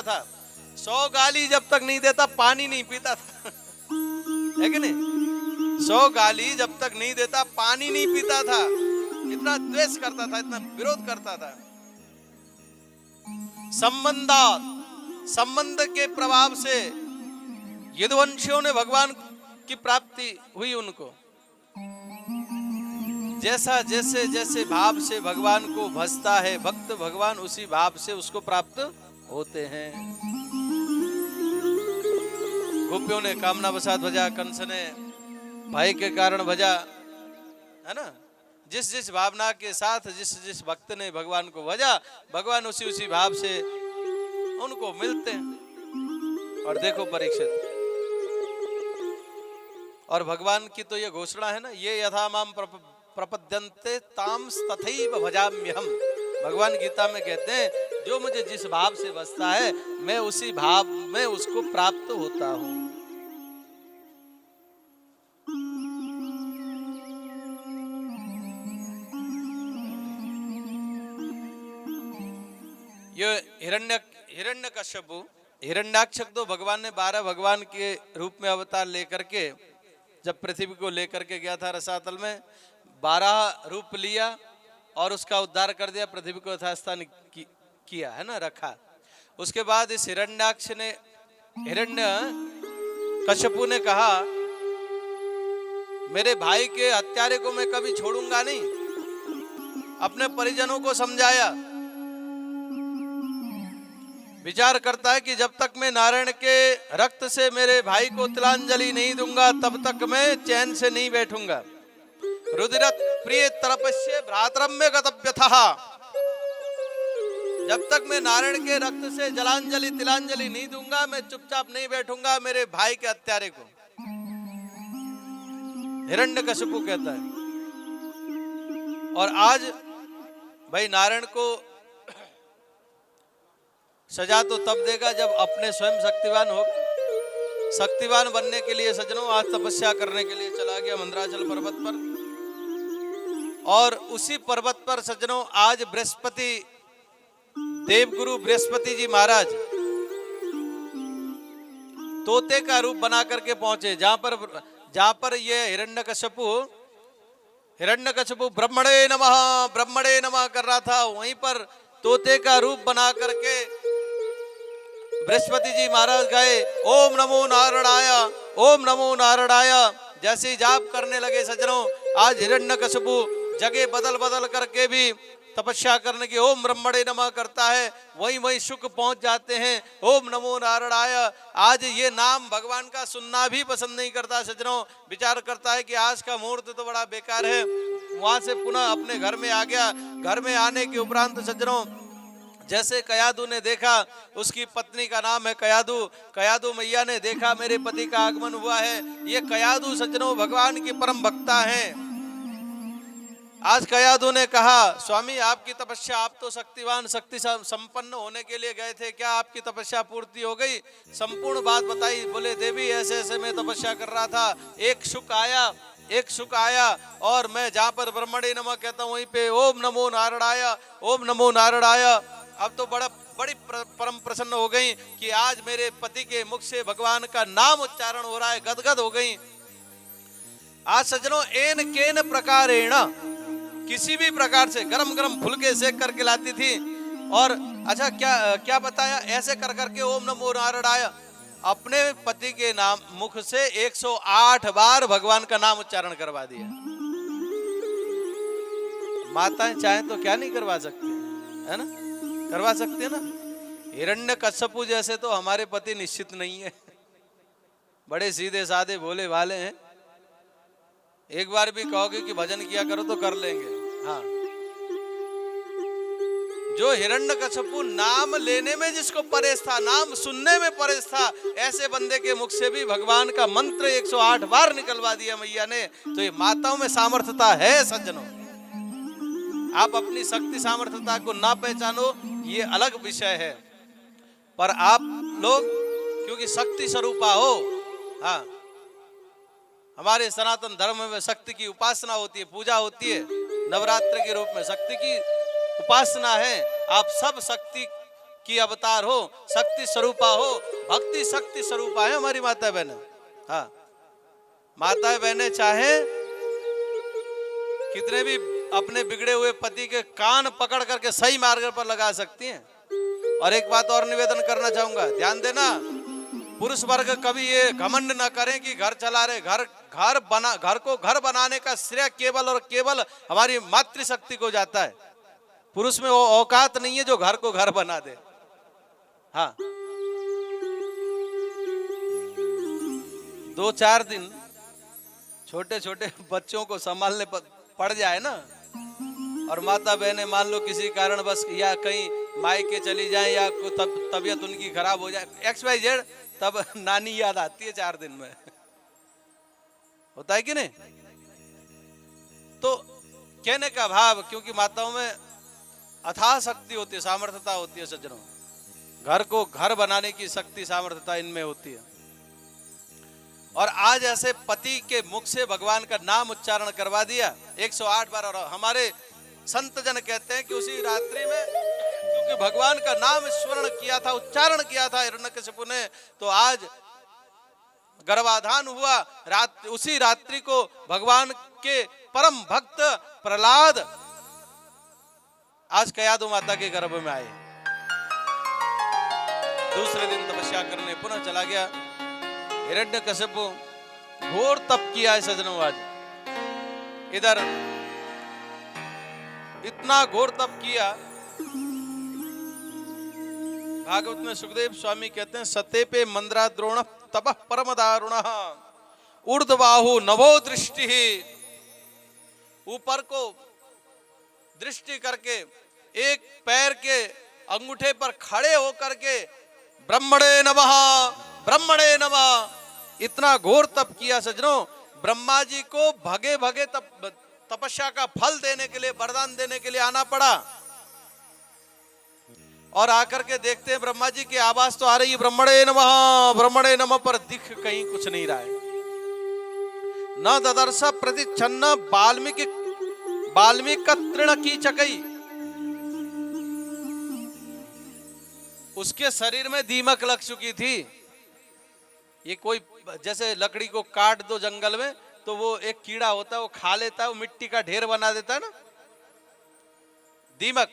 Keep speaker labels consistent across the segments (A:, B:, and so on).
A: था। 100 गाली जब तक नहीं देता पानी नहीं पीता था। है कि नहीं? 100 गाली जब तक नहीं देता पानी नहीं पीता था। इतना द्वेष करता था, इतना विरोध करता था। संबंध के प्रभाव से यदुवंशियों ने भगवान की प्राप्ति हुई उनको। जैसा जैसे जैसे भाव से भगवान को भजता है भक्त, भगवान उसी भाव से उसको प्राप्त होते हैं। गोपियों ने कामना वसात भजा, कंस ने भय के कारण भजा, है ना। जिस जिस भावना के साथ जिस जिस भक्त ने भगवान को भजा, भगवान उसी उसी भाव से उनको मिलते हैं। और देखो परीक्षित, और भगवान की तो ये घोषणा है ना, ये यथा माम प्रपद्यन्ते ताम तथैव भजाम्यहम्। भगवान गीता में कहते हैं जो मुझे जिस भाव से बसता है मैं उसी भाव में उसको प्राप्त होता हूं। ये हिरण्यकश्यपु, हिरण्याक्ष तो भगवान ने 12 भगवान के रूप में अवतार लेकर के जब पृथ्वी को लेकर के गया था रसातल में, 12 रूप लिया और उसका उद्धार कर दिया, पृथ्वी को यथास्थान किया, है ना, रखा। उसके बाद इस हिरण्याक्ष ने, हिरण्यकश्यपु ने कहा मेरे भाई के हत्यारे को मैं कभी छोड़ूंगा नहीं। अपने परिजनों को समझाया, विचार करता है कि जब तक मैं नारायण के रक्त से मेरे भाई को तिलांजलि नहीं दूंगा तब तक मैं चैन से नहीं बैठूंगा। रुधिरत प्रिय तरपस्य भ्रातरम्य गतव्यथः। जब तक मैं नारायण के रक्त से जलांजलि तिलांजलि नहीं दूंगा मैं चुपचाप नहीं बैठूंगा मेरे भाई के हत्यारे को। हिरण्यकशिपु कहता है। और आज भाई नारायण को सजा तो तब देगा जब अपने स्वयं शक्तिवान होगा। शक्तिवान बनने के लिए सज्जनों आज तपस्या करने के लिए चला गया मंदराचल पर्वत पर, और उसी पर्वत पर सज्जनों आज बृहस्पति, देवगुरु बृहस्पति जी महाराज तोते का रूप बना करके पहुंचे, जहां पर ये हिरण्यकशिपु ब्रह्मणे नमः कर रहा था, वहीं पर तोते का रूप बना करके बृहस्पति जी महाराज गए। ओम नमो नारायणाय, ओम नमो नारायणाय जैसे जाप करने लगे सज्जनों, आज हिरण्यकशिपु जगह बदल करके भी तपस्या करने की ओम ब्रह्मणे नमः करता है, वहीं सुख पहुंच जाते हैं। ओम नमो नारायणाय। आज ये नाम भगवान का सुनना भी पसंद नहीं करता सज्जनों, विचार करता है कि आज का मुहूर्त तो बड़ा बेकार है। वहां से पुनः अपने घर में आ गया। घर में आने के उपरांत सज्जनों जैसे कयादू ने देखा, उसकी पत्नी का नाम है कयादू, कयादू मैया ने देखा मेरे पति का आगमन हुआ है। ये कयादू सज्जनों भगवान की परम भक्ता हैं। आज कयादू ने कहा स्वामी आपकी तपस्या, आप तो शक्तिवान शक्ति संपन्न होने के लिए गए थे, क्या आपकी तपस्या पूर्ति हो गई? संपूर्ण बात बताई। बोले देवी ऐसे ऐसे मैं तपस्या कर रहा था, एक सुख आया और मैं जहाँ पर ब्रह्मणे नमः कहता हूँ वहीं पे ओम नमो नारायणाय, ओम नमो नारायणाय। अब तो बड़ी परम प्रसन्न हो गई कि आज मेरे पति के मुख से भगवान का नाम उच्चारण हो रहा है, गदगद हो गई। आज सज्जनों एन केन प्रकारेण, किसी भी प्रकार से गरम गरम फुलके सेक करके लाती थी। और अच्छा क्या बताया, ऐसे कर करके ओम नमो नारायणाय अपने पति के नाम मुख से 108 बार भगवान का नाम उच्चारण करवा दिया। माताएं चाहे तो क्या नहीं करवा सकती, है ना, करवा सकते हैं ना। हिरण्यकश्यपु जैसे तो हमारे पति निश्चित नहीं है, बड़े सीधे साधे भोले भाले हैं। एक बार भी कहोगे कि भजन किया करो तो कर लेंगे। हाँ, जो हिरण्यकशिपु नाम लेने में जिसको परहेज था, नाम सुनने में परहेज था, ऐसे बंदे के मुख से भी भगवान का मंत्र 108 बार निकलवा दिया मैया ने। तो ये माताओं में सामर्थ्यता है सज्जनों। आप अपनी शक्ति सामर्थ्यता को ना पहचानो ये अलग विषय है, पर आप लोग क्योंकि शक्ति स्वरूपा हो। हाँ, हमारे सनातन धर्म में शक्ति की उपासना होती है, पूजा होती है, नवरात्र के रूप में शक्ति की उपासना है। आप सब शक्ति की अवतार हो, शक्ति स्वरूपा हो, भक्ति शक्ति स्वरूपा है हमारी माता बहने। हाँ, माता बहने चाहे कितने भी अपने बिगड़े हुए पति के कान पकड़ करके सही मार्ग पर लगा सकती हैं। और एक बात और निवेदन करना चाहूंगा, ध्यान देना, पुरुष वर्ग कभी ये घमंड ना करें कि घर चला रहे। घर को घर बनाने का श्रेय केवल और केवल हमारी मातृशक्ति को जाता है। पुरुष में वो औकात नहीं है जो घर को घर बना दे। हाँ, 2-4 दिन छोटे छोटे बच्चों को संभालने पड़ जाए ना, और माता बहनें मान लो किसी कारण बस या कहीं मायके चली जाएं या तबीयत उनकी खराब हो जाए XYZ, तब नानी याद आती है 4 दिन में। होता है कि नहीं? तो कहने का भाव, क्योंकि माताओं में अथाह शक्ति होती है, सामर्थ्यता होती है सज्जनों। घर को घर बनाने की शक्ति सामर्थ्यता इनमें होती है। और आज ऐसे पति के मुख से भगवान का नाम उच्चारण करवा दिया 108 बार। और हमारे संत जन कहते हैं कि उसी रात्रि में, क्योंकि भगवान का नाम स्मरण किया था, उच्चारण किया था हिरण्यकशिपु ने, तो आज गर्भाधान हुआ। उसी रात्रि को भगवान के परम भक्त प्रहलाद आज कयादु माता के गर्भ में आए। दूसरे दिन तपस्या करने पुनः चला गया। हिरण्यकशिपु घोर तप किया है सज्जनों। आज इधर इतना घोर तप किया, भागवत में सुखदेव स्वामी कहते हैं, सते पे मंद्रा द्रोण तपः परम दारुण ऊर्ध्वबाहु नभो दृष्टि। ऊपर को दृष्टि करके एक पैर के अंगूठे पर खड़े होकर के ब्रह्मणे नमः ब्रह्मणे नमः, इतना घोर तप किया सज्जनों। ब्रह्मा जी को भगे भगे तपस्या का फल देने के लिए, वरदान देने के लिए आना पड़ा। और आकर के देखते हैं ब्रह्मा जी की आवाज तो आ रही है ब्रह्मणे नमः, पर दिख कहीं कुछ नहीं रहा है। न ददर्श प्रतिच्छन्न वाल्मीकि तृण की चकई। उसके शरीर में दीमक लग चुकी थी। ये कोई जैसे लकड़ी को काट दो जंगल में तो वो एक कीड़ा होता है, वो खा लेता है, वो मिट्टी का ढेर बना देता है ना, दीमक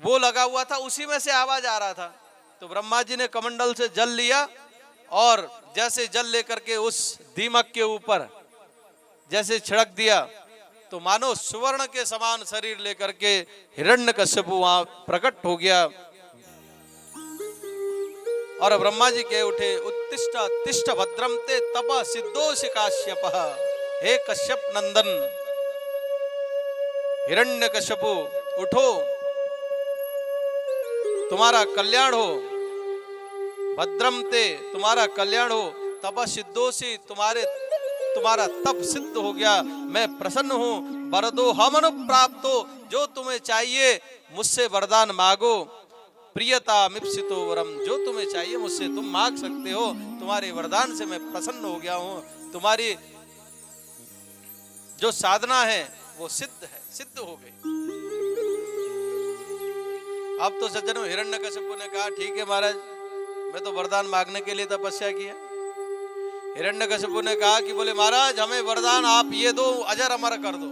A: वो लगा हुआ था। उसी में से आवाज आ रहा था। तो ब्रह्मा जी ने कमंडल से जल लिया और जैसे जल लेकर के उस दीमक के ऊपर जैसे छिड़क दिया, तो मानो सुवर्ण के समान शरीर लेकर के हिरण्यकशिपु वहां प्रकट हो गया। और ब्रह्मा जी कह उठे, उत्तिष्ठ तिष्ठ भद्रम ते तप सिद्धोषि काश्यप। हे कश्यप नंदन हिरण्यकशिपु, उठो, तुम्हारा कल्याण हो। भद्रम ते, तुम्हारा कल्याण हो। तप सिद्धोषि, तुम्हारा तप सिद्ध हो गया। मैं प्रसन्न हूं। वरदो हमनु प्राप्तो, जो तुम्हें चाहिए मुझसे वरदान मांगो। प्रियता मिप्सितो वरम, जो तुम्हें चाहिए मुझसे तुम मांग सकते हो। तुम्हारे वरदान से मैं प्रसन्न हो गया हूं। तुम्हारी जो साधना है वो सिद्ध है, सिद्ध हो गई। अब तो सज्जनों हिरण्यकशिपु ने कहा, ठीक है महाराज, मैं तो वरदान मांगने के लिए तपस्या किया। हिरण्यकशिपु ने कहा कि बोले महाराज हमें वरदान आप ये दो, अजर अमर कर दो।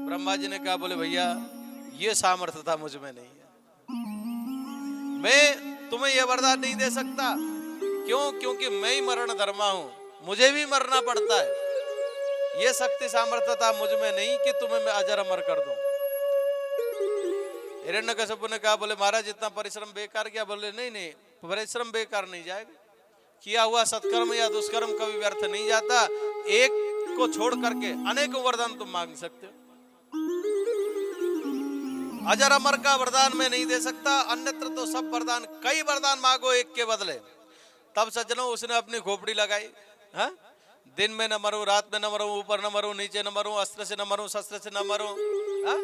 A: ब्रह्मा जी ने कहा, बोले भैया ये सामर्थ्य था मुझ में नहीं है, मैं तुम्हें यह वरदान नहीं दे सकता। क्यों? क्योंकि मैं ही मरण धर्मा हूं, मुझे भी मरना पड़ता है। यह शक्ति सामर्थ्यता मुझ में नहीं कि तुम्हें मैं अजर अमर कर दूं। हिरण्यकशिपु ने कहा, बोले महाराज इतना परिश्रम बेकार क्या? बोले नहीं, परिश्रम बेकार नहीं जाएगा। किया हुआ सत्कर्म या दुष्कर्म कभी व्यर्थ नहीं जाता। एक को छोड़ करके अनेकों वरदान तुम मांग सकते हो। अजर अमर का वरदान मैं नहीं दे सकता, अन्यत्र तो सब वरदान, कई वरदान मांगो एक के बदले। तब सज्जनों उसने अपनी खोपड़ी लगाई। हाँ? दिन में न मरूं, रात में न मरूं, ऊपर न मरूं, नीचे न मरूं, अस्त्र से न मरूं, शस्त्र से न मरूं। हाँ?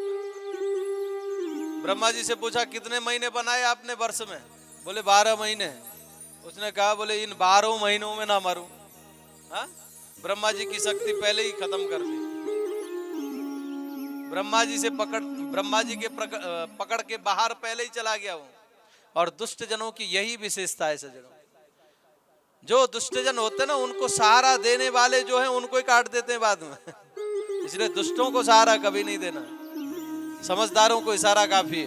A: ब्रह्मा जी से पूछा, कितने महीने बनाए आपने वर्ष में? बोले 12 महीने। उसने कहा, बोले इन 12 महीनों में ना मरूं। हाँ? ब्रह्मा जी की शक्ति पहले ही खत्म कर दी। ब्रह्मा जी से ब्रह्मा जी के पकड़ के बाहर पहले ही चला गया वो। और दुष्ट जनों की यही विशेषता है सज्जनों, जो दुष्टजन होते हैं ना उनको सहारा देने वाले जो है उनको ही काट देते हैं बाद में। इसलिए दुष्टों को सहारा कभी नहीं देना, समझदारों को इशारा काफी है।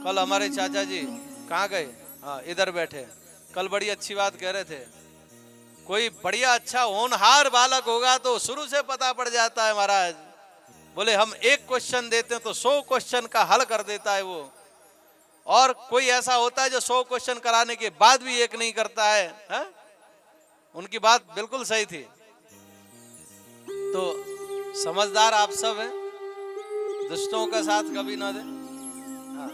A: कल हमारे चाचा जी कहाँ गए, हाँ इधर बैठे, कल बड़ी अच्छी बात कह रहे थे, कोई बढ़िया अच्छा होनहार बालक होगा तो शुरू से पता पड़ जाता है महाराज। बोले हम एक क्वेश्चन देते हैं तो 100 क्वेश्चन का हल कर देता है वो, और कोई ऐसा होता है जो 100 क्वेश्चन कराने के बाद भी एक नहीं करता है, हा? उनकी बात बिल्कुल सही थी। तो समझदार आप सब हैं, दुष्टों का साथ कभी ना दें। हाँ।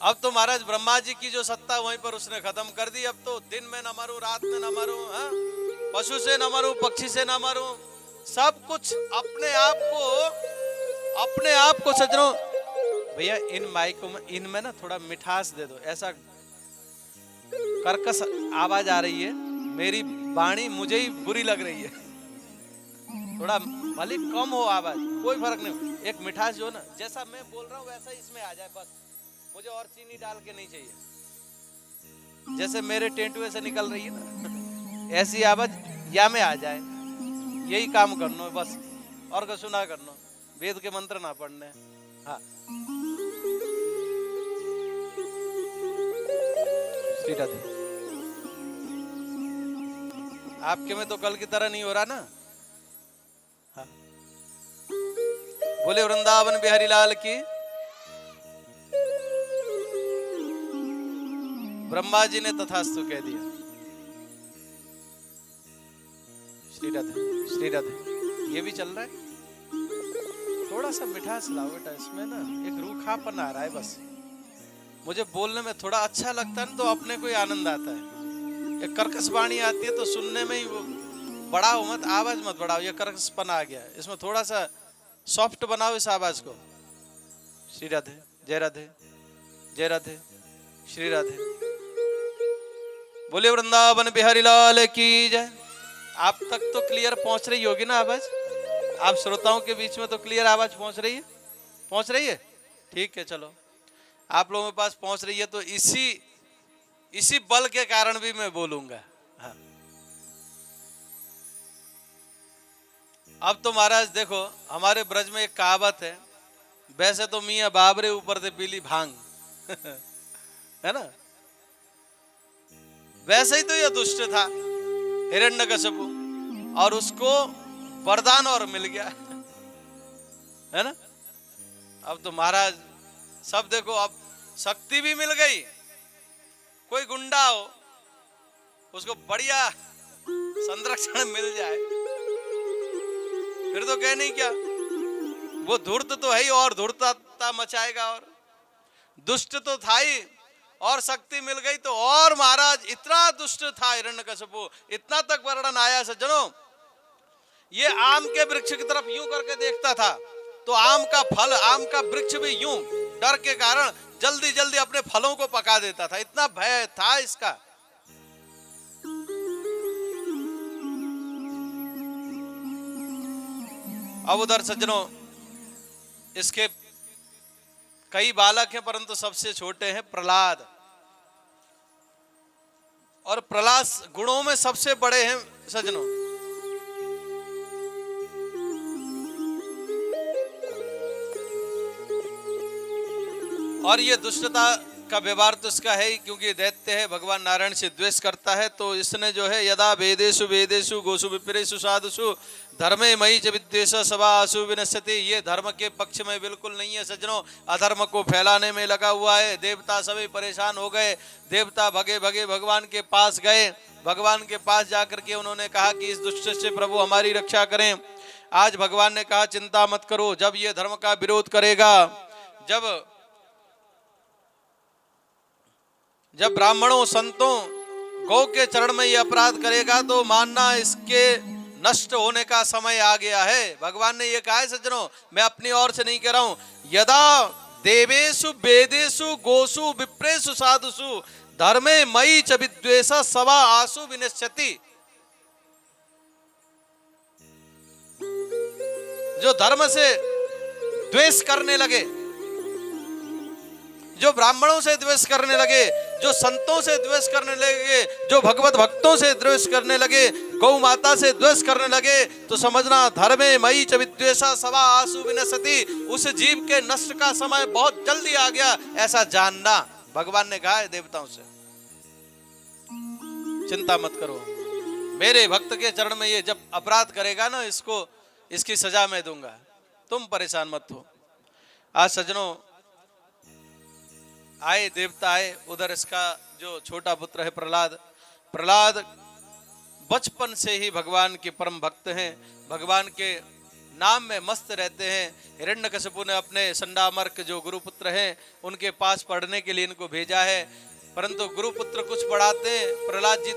A: अब तो महाराज ब्रह्मा जी की जो सत्ता वहीं पर उसने खत्म कर दी। अब तो दिन में न मरूं, रात में न मरूं, हाँ? पशु से न मरूं, पक्षी से न मरूं, सब कुछ अपने आप को सज्जनों। भैया इन माइकों में इनमें ना थोड़ा मिठास दे दो, ऐसा कर्कश आवाज आ रही है, मेरी वाणी मुझे ही बुरी लग रही है। थोड़ा भले कम हो आवाज, कोई फर्क नहीं, एक मिठास जो ना जैसा मैं बोल रहा हूँ वैसा इसमें आ जाए बस, मुझे और चीनी डाल के नहीं चाहिए। जैसे मेरे टेंटुए से निकल रही है ना ऐसी आवाज या में आ जाए, यही काम करना बस, और कुछ सुना करना, वेद के मंत्र ना पढ़ने। हाँ श्री राधे। आपके में तो कल की तरह नहीं हो रहा ना। हाँ बोले वृंदावन बिहारी लाल की। ब्रह्मा जी ने तथास्तु कह दिया। श्री राधे श्री राधे। ये भी चल रहा है, थोड़ा सा मिठास लाओ बेटा, इसमें ना एक रूखापन आ रहा है बस। मुझे बोलने में थोड़ा अच्छा लगता है ना तो अपने को ही आनंद आता है। एक कर्कश वाणी आती है तो सुनने में ही वो, बढ़ाओ मत, आवाज मत बढ़ाओ, ये कर्कशपन आ गया, इसमें थोड़ा सा सॉफ्ट बनाओ इस आवाज को। श्री राधे जय राधे जय राधे श्री राधे। बोले वृंदावन बिहारी लाल की जय। आप तक तो क्लियर पहुंच रही होगी ना आवाज, आप श्रोताओं के बीच में तो क्लियर आवाज पहुंच रही है, पहुंच रही है, ठीक है। चलो आप लोगों के पास पहुंच रही है तो इसी बल के कारण भी मैं बोलूंगा। हाँ। अब तो महाराज देखो हमारे ब्रज में एक कहावत है, वैसे तो मियां बाबरे ऊपर से पीली भांग है ना, वैसे ही तो यह दुष्ट था हिरण्यकशिपु, और उसको वरदान और मिल गया है ना। अब तो महाराज सब देखो, अब शक्ति भी मिल गई, कोई गुंडा हो उसको बढ़िया संरक्षण मिल जाए फिर तो कह नहीं क्या, वो धूर्त तो है ही और धूर्तता मचाएगा, और दुष्ट तो था ही और शक्ति मिल गई तो और महाराज इतना दुष्ट था हिरण्यकशिपु, इतना तक वर्णन आया सज्जनों। ये आम के वृक्ष की तरफ यूं करके देखता था तो आम का फल, आम का वृक्ष भी यूं डर के कारण जल्दी जल्दी अपने फलों को पका देता था, इतना भय था इसका। अब उधर सज्जनों इसके कई बालक हैं परंतु सबसे छोटे हैं प्रहलाद, और प्रहलाद गुणों में सबसे बड़े हैं सज्जनों। और ये दुष्टता का व्यवहार तो इसका है ही, क्योंकि दैत्य है, भगवान नारायण से द्वेष करता है, तो इसने जो है यदा वेदेषु वेदेषु गोसु विप्रेषु साधुषु धर्मे मयि च विद्वेष सभासु विनश्यति। ये धर्म के पक्ष में बिल्कुल नहीं है सज्जनों, अधर्म को फैलाने में लगा हुआ है। देवता सभी परेशान हो गए, देवता भगे भगे भगवान के पास गए, भगवान के पास जाकर के उन्होंने कहा कि इस दुष्ट से प्रभु हमारी रक्षा करें। आज भगवान ने कहा चिंता मत करो, जब ये धर्म का विरोध करेगा, जब ब्राह्मणों संतों गौ के चरण में ये अपराध करेगा तो मानना इसके नष्ट होने का समय आ गया है। भगवान ने ये कहा है सज्जनों, मैं अपनी ओर से नहीं कह रहा हूं। यदा देवेषु वेदेषु गोसु विप्रेषु साधुषु धर्मे मयि च विद्वेष सवा आसु विनश्यति। जो धर्म से द्वेष करने लगे, जो ब्राह्मणों से द्वेष करने लगे, जो संतों से द्वेष करने लगे, जो भगवत भक्तों से द्वेष करने लगे, गौ माता से द्वेष करने लगे, तो समझना धर्मे मई च विद्वेषा सवा आसु विनशति, उस जीव के नष्ट का समय बहुत जल्दी आ गया, ऐसा जानना। भगवान ने कहा है देवताओं से, चिंता मत करो, मेरे भक्त के चरण में ये जब अपराध करेगा ना, इसको इसकी सजा मैं दूंगा, तुम परेशान मत हो। आज सज्जनों आए, देवता आए, उधर इसका जो छोटा पुत्र है प्रहलाद, प्रहलाद बचपन से ही भगवान के परम भक्त हैं, भगवान के नाम में मस्त रहते हैं। हिरण्यकशिपु ने अपने संडामर्क जो गुरुपुत्र हैं उनके पास पढ़ने के लिए इनको भेजा है, परंतु गुरुपुत्र कुछ पढ़ाते हैं, प्रहलाद जी